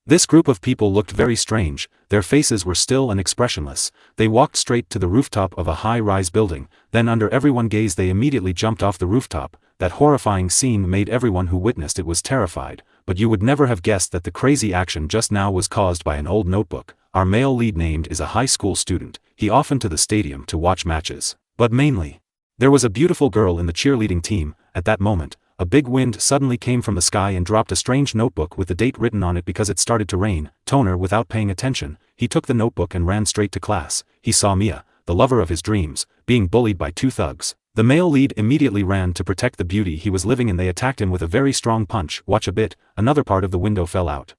This group of people looked very strange, their faces were still and expressionless. They walked straight to the rooftop of a high-rise building, then under everyone's gaze they immediately jumped off the rooftop. That horrifying scene made everyone who witnessed it was terrified, but you would never have guessed that the crazy action just now was caused by an old notebook. Our male lead named is a high school student. He often to the stadium to watch matches, but mainly. There was a beautiful girl in the cheerleading team. At that moment, a big wind suddenly came from the sky and dropped a strange notebook with the date written on it because it started to rain. Toner, without paying attention, he took the notebook and ran straight to class. He saw Mia, the lover of his dreams, being bullied by two thugs. The male lead immediately ran to protect the beauty he was living in. They attacked him with a very strong punch. Watch a bit, another part of the window fell out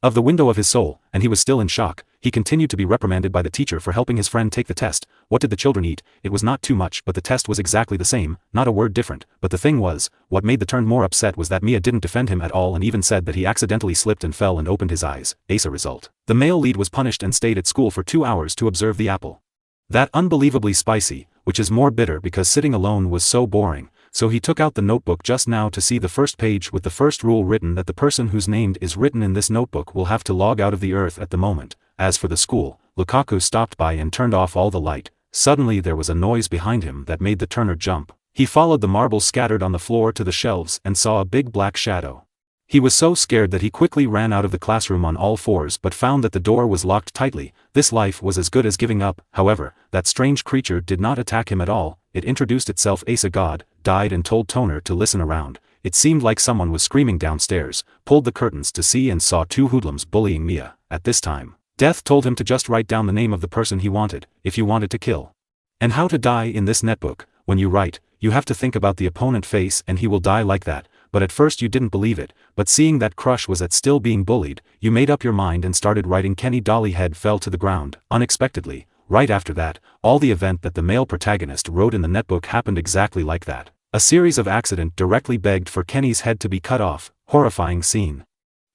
of the window of his soul, and he was still in shock. He continued to be reprimanded by the teacher for helping his friend take the test. What did the children eat? It was not too much, but the test was exactly the same, not a word different. But the thing was, what made the turn more upset was that Mia didn't defend him at all and even said that he accidentally slipped and fell and opened his eyes. As a result, the male lead was punished and stayed at school for 2 hours to observe the apple. That unbelievably spicy, which is more bitter because sitting alone was so boring. So he took out the notebook just now to see the first page with the first rule written that the person whose name is written in this notebook will have to log out of the earth at the moment. As for the school, Lukaku stopped by and turned off all the light. Suddenly there was a noise behind him that made the turner jump. He followed the marbles scattered on the floor to the shelves and saw a big black shadow. He was so scared that he quickly ran out of the classroom on all fours but found that the door was locked tightly. This life was as good as giving up. However, that strange creature did not attack him at all. It introduced itself as a god, died and told Toner to listen around. It seemed like someone was screaming downstairs, pulled the curtains to see and saw two hoodlums bullying Mia. At this time, Death told him to just write down the name of the person he wanted, if you wanted to kill. And how to die in this netbook. When you write, you have to think about the opponent face and he will die like that. But at first you didn't believe it, but seeing that Crush was at still being bullied, you made up your mind and started writing. Kenny Dolly head fell to the ground, unexpectedly. Right after that, all the event that the male protagonist wrote in the netbook happened exactly like that. A series of accident directly begged for Kenny's head to be cut off. Horrifying scene.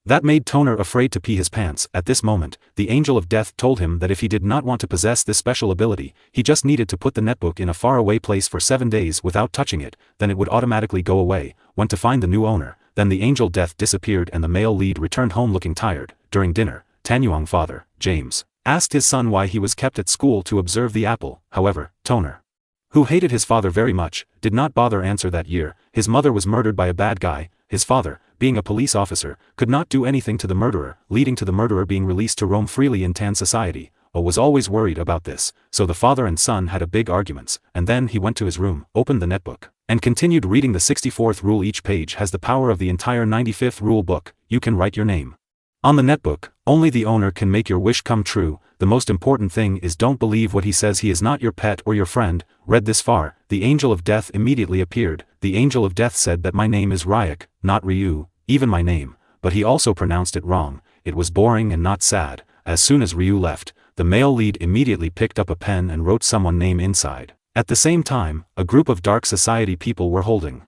That made Toner afraid to pee his pants. At this moment, the Angel of Death told him that if he did not want to possess this special ability, he just needed to put the netbook in a faraway place for 7 days without touching it, then it would automatically go away. Went to find the new owner, then the Angel Death disappeared and the male lead returned home looking tired. During dinner, Tanyuang father, James, asked his son why he was kept at school to observe the apple. However, Toner, who hated his father very much, did not bother answer that year. His mother was murdered by a bad guy. His father, being a police officer, could not do anything to the murderer, leading to the murderer being released to roam freely in Tan society. O was always worried about this, so the father and son had a big arguments, and then he went to his room, opened the netbook, and continued reading the 64th rule. Each page has the power of the entire 95th rule book. You can write your name on the netbook. Only the owner can make your wish come true. The most important thing is don't believe what he says. He is not your pet or your friend. Read this far, the Angel of Death immediately appeared. The Angel of Death said that my name is Ryuk, not Ryu, even my name, but he also pronounced it wrong. It was boring and not sad. As soon as Ryu left, the male lead immediately picked up a pen and wrote someone's name inside. At the same time, a group of dark society people were holding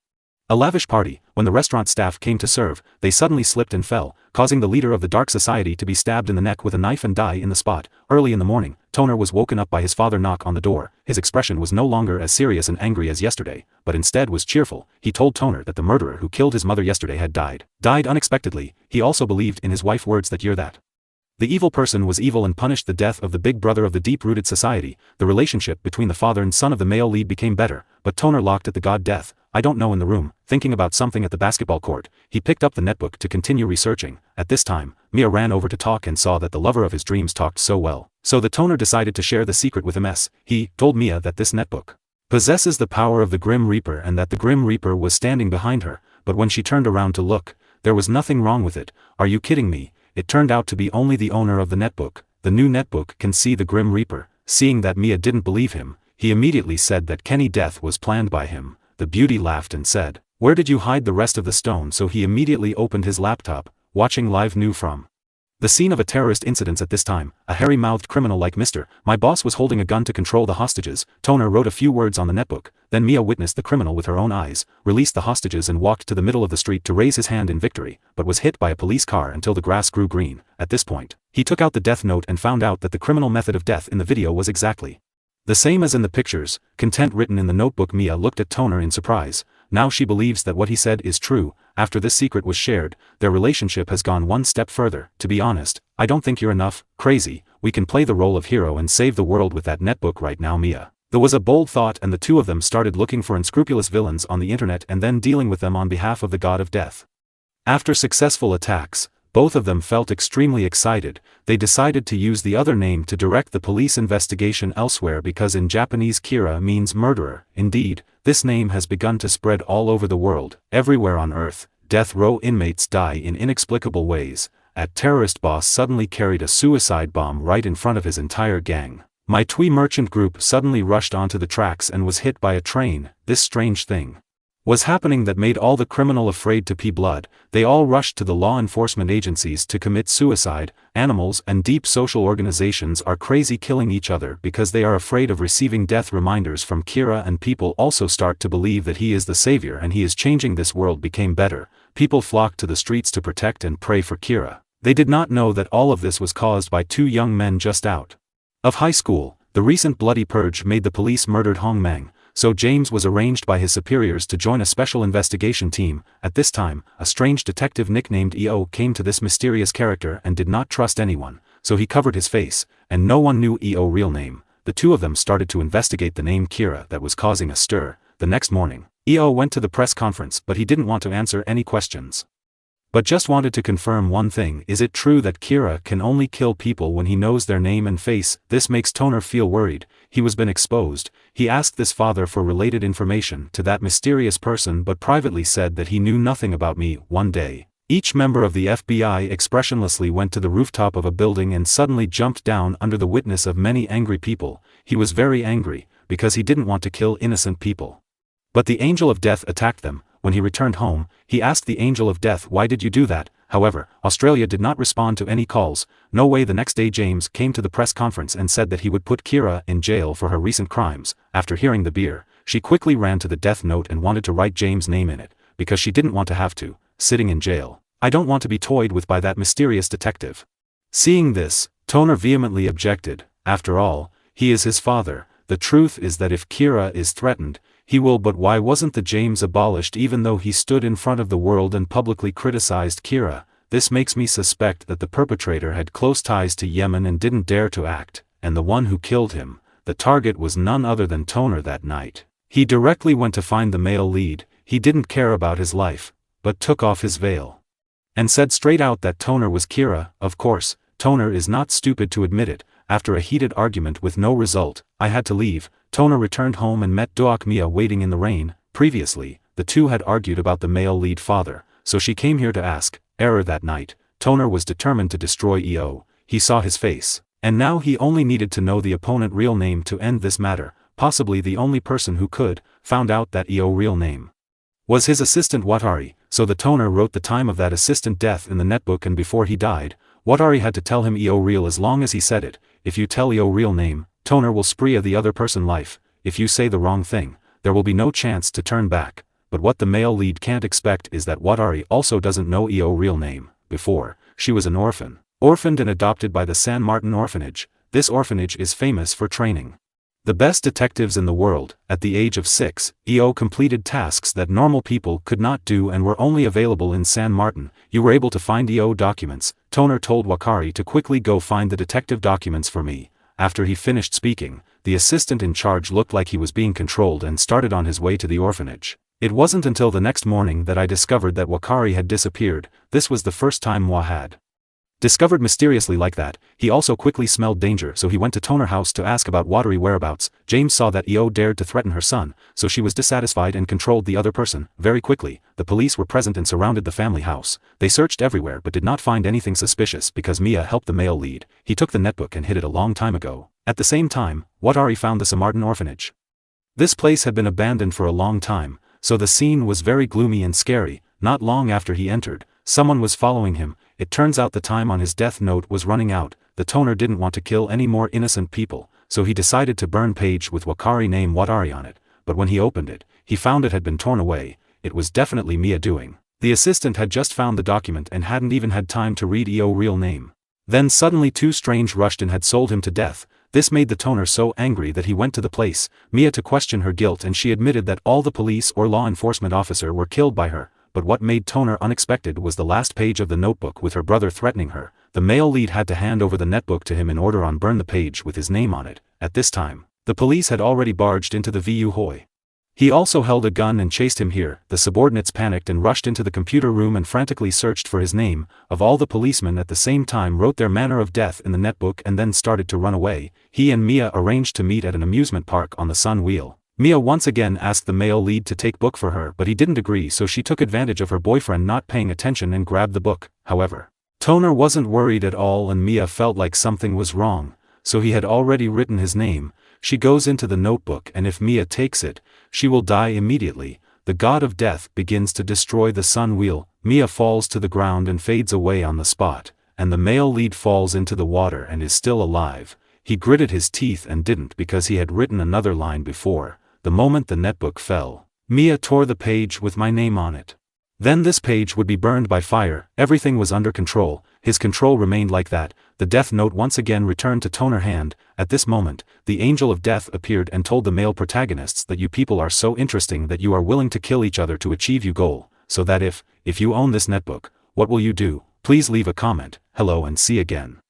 a lavish party. When the restaurant staff came to serve, they suddenly slipped and fell, causing the leader of the dark society to be stabbed in the neck with a knife and die in the spot. Early in the morning, Toner was woken up by his father knock on the door. His expression was no longer as serious and angry as yesterday, but instead was cheerful. He told Toner that the murderer who killed his mother yesterday had died unexpectedly. He also believed in his wife's words that year that the evil person was evil and punished the death of the big brother of the deep-rooted society. The relationship between the father and son of the male lead became better, but Toner locked at the god Death, I don't know, in the room, thinking about something at the basketball court. He picked up the netbook to continue researching. At this time, Mia ran over to talk and saw that the lover of his dreams talked so well. So the Toner decided to share the secret with him. He told Mia that this netbook possesses the power of the Grim Reaper and that the Grim Reaper was standing behind her, but when she turned around to look, there was nothing wrong with it. Are you kidding me? It turned out to be only the owner of the netbook. The new netbook can see the Grim Reaper. Seeing that Mia didn't believe him, he immediately said that Kenny Death was planned by him. The beauty laughed and said, "Where did you hide the rest of the stone?" So he immediately opened his laptop, watching live news from the scene of a terrorist incident. At this time, a hairy-mouthed criminal like Mr. My boss was holding a gun to control the hostages. Toner wrote a few words on the netbook, then Mia witnessed the criminal with her own eyes, released the hostages and walked to the middle of the street to raise his hand in victory, but was hit by a police car until the grass grew green. At this point, he took out the death note and found out that the criminal method of death in the video was exactly the same as in the pictures. Content written in the notebook. Mia looked at Toner in surprise. Now she believes that what he said is true. After this secret was shared, their relationship has gone one step further. To be honest, I don't think you're enough crazy. We can play the role of hero and save the world with that netbook right now, Mia. There was a bold thought, and the two of them started looking for unscrupulous villains on the internet and then dealing with them on behalf of the god of death. After successful attacks, both of them felt extremely excited. They decided to use the other name to direct the police investigation elsewhere, because in Japanese Kira means murderer. Indeed, this name has begun to spread all over the world. Everywhere on Earth, death row inmates die in inexplicable ways. A terrorist boss suddenly carried a suicide bomb right in front of his entire gang. My Twee merchant group suddenly rushed onto the tracks and was hit by a train. This strange thing was happening that made all the criminal afraid to pee blood. They all rushed to the law enforcement agencies to commit suicide. Animals and deep social organizations are crazy, killing each other because they are afraid of receiving death reminders from Kira, and people also start to believe that he is the savior and he is changing this world became better. People flocked to the streets to protect and pray for Kira. They did not know that all of this was caused by two young men just out of high school. The recent bloody purge made the police murdered Hong Meng, so James was arranged by his superiors to join a special investigation team. At this time, a strange detective nicknamed EO came to this mysterious character and did not trust anyone, so he covered his face, and no one knew EO's real name. The two of them started to investigate the name Kira that was causing a stir. The next morning, EO went to the press conference, but he didn't want to answer any questions, but just wanted to confirm one thing. Is it true that Kira can only kill people when he knows their name and face? This makes Toner feel worried. He was been exposed. He asked his father for related information to that mysterious person, but privately said that he knew nothing about me. One day, each member of the FBI expressionlessly went to the rooftop of a building and suddenly jumped down under the witness of many angry people. He was very angry, because he didn't want to kill innocent people. But the angel of death attacked them. When he returned home, he asked the angel of death, "Why did you do that?" However, Australia did not respond to any calls. No way. The next day James came to the press conference and said that he would put Kira in jail for her recent crimes. After hearing the beer, she quickly ran to the death note and wanted to write James' name in it, because she didn't want to have to, sitting in jail. I don't want to be toyed with by that mysterious detective. Seeing this, Toner vehemently objected. After all, he is his father. The truth is that if Kira is threatened, he will. But why wasn't the James abolished even though he stood in front of the world and publicly criticized Kira? This makes me suspect that the perpetrator had close ties to Yemen and didn't dare to act, and the one who killed him, the target, was none other than Toner that night. He directly went to find the male lead. He didn't care about his life, but took off his veil and said straight out that Toner was Kira. Of course, Toner is not stupid to admit it. After a heated argument with no result, I had to leave. Toner returned home and met Doak Mia waiting in the rain. Previously, the two had argued about the male lead father, so she came here to ask. Error that night. Toner was determined to destroy EO. He saw his face, and now he only needed to know the opponent's real name to end this matter. Possibly the only person who could found out that EO's real name was his assistant Watari, so the Toner wrote the time of that assistant death in the netbook, and before he died, Watari had to tell him EO real. As long as he said it, if you tell EO real name, Toner will spree the other person life. If you say the wrong thing, there will be no chance to turn back. But what the male lead can't expect is that Watari also doesn't know EO real name. Before, she was an orphan, orphaned and adopted by the San Martin orphanage. This orphanage is famous for training the best detectives in the world. At the age of 6, EO completed tasks that normal people could not do and were only available in San Martin. You were able to find EO documents. Toner told Wakari to quickly go find the detective documents for me. After he finished speaking, the assistant in charge looked like he was being controlled and started on his way to the orphanage. It wasn't until the next morning that I discovered that Wakari had disappeared. This was the first time Wa had discovered mysteriously like that. He also quickly smelled danger, so he went to Toner house to ask about Watari whereabouts. James saw that EO dared to threaten her son, so she was dissatisfied and controlled the other person. Very quickly, the police were present and surrounded the family house. They searched everywhere but did not find anything suspicious because Mia helped the male lead. He took the netbook and hid it a long time ago. At the same time, Watari found the San Martin orphanage. This place had been abandoned for a long time, so the scene was very gloomy and scary. Not long after he entered, someone was following him. It turns out the time on his death note was running out. The Toner didn't want to kill any more innocent people, so he decided to burn page with Wakari name Watari on it. But when he opened it, he found it had been torn away. It was definitely Mia doing. The assistant had just found the document and hadn't even had time to read EO's real name. Then suddenly two strange rushed and had sold him to death. This made the toner so angry that he went to the place, Mia, to question her guilt, and she admitted that all the police or law enforcement officer were killed by her. But what made Toner unexpected was the last page of the notebook with her brother threatening her. The male lead had to hand over the netbook to him in order to burn the page with his name on it. At this time, the police had already barged into the Vu Hoi. He also held a gun and chased him here. The subordinates panicked and rushed into the computer room and frantically searched for his name. Of all the policemen at the same time wrote their manner of death in the netbook and then started to run away. He and Mia arranged to meet at an amusement park on the Sun Wheel. Mia once again asked the male lead to take book for her, but he didn't agree, so she took advantage of her boyfriend not paying attention and grabbed the book. However, Toner wasn't worried at all and Mia felt like something was wrong, so he had already written his name. She goes into the notebook and if Mia takes it, she will die immediately. The god of death begins to destroy the Sun Wheel. Mia falls to the ground and fades away on the spot, and the male lead falls into the water and is still alive. He gritted his teeth and didn't because he had written another line before. The moment the netbook fell, Mia tore the page with my name on it. Then this page would be burned by fire. Everything was under control. His control remained like that. The death note once again returned to Toner hand. At this moment, the angel of death appeared and told the male protagonists that you people are so interesting that you are willing to kill each other to achieve your goal, so that if you own this netbook, what will you do? Please leave a comment. Hello and see again.